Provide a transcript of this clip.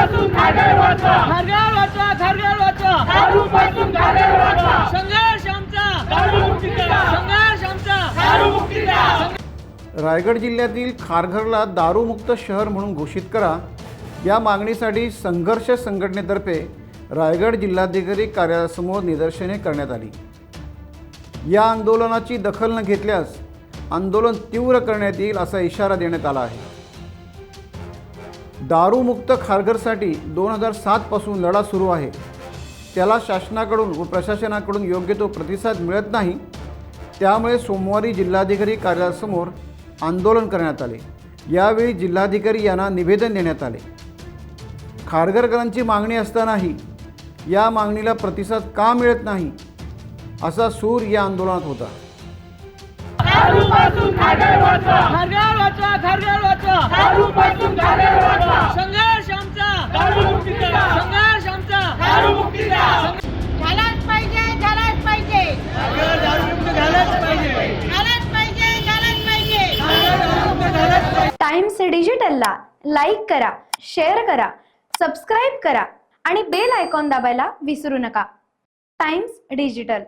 दारूपासून घागर वाचवा, घागर वाचवा, घागर वाचवा, दारूपासून घागर वाचवा. संघर्ष आमचा दारूमुक्तीचा, संघर्ष आमचा दारूमुक्तीचा. रायगड जिल्ह्यातील खारघरला दारूमुक्त शहर म्हणून घोषित करा या मागणीसाठी संघर्ष संघटनेतर्फे रायगड जिल्हाधिकारी कार्यालयासमोर निदर्शने करण्यात आली। या आंदोलनाची दखल न घेतल्यास आंदोलन तीव्र करण्यात येईल असा इशारा देण्यात आला आहे। दारूमुक्त खारघरसाठी 2007 पासून लढा सुरू आहे। त्याला शासनाकडून व प्रशासनाकडून योग्य तो प्रतिसाद मिळत नाही। त्यामुळे सोमवारी जिल्हाधिकारी कार्यालयासमोर आंदोलन करण्यात आले। यावेळी जिल्हाधिकारी यांना निवेदन देण्यात आले। खारघरकरांची मागणी असतानाही या मागणीला प्रतिसाद का मिळत नाही असा सूर या आंदोलनात होता। दारूपासून घागर वाचवा, घागर वाचवा, घागर वाचवा, दारूपासून घागर वाचवा. संघर्ष आमचा दारूमुक्तीचा, संघर्ष आमचा दारूमुक्तीचा. झालाच पाहिजे, झालाच पाहिजे, दारूमुक्त झालाच पाहिजे, झालाच पाहिजे, झालाच पाहिजे. दारूमुक्त झालाच पाहिजे. टाइम्स डिजिटलला लाईक करा, शेअर करा, सबस्क्राईब करा आणि बेल आयकॉन दाबायला विसरू नका। Times digital.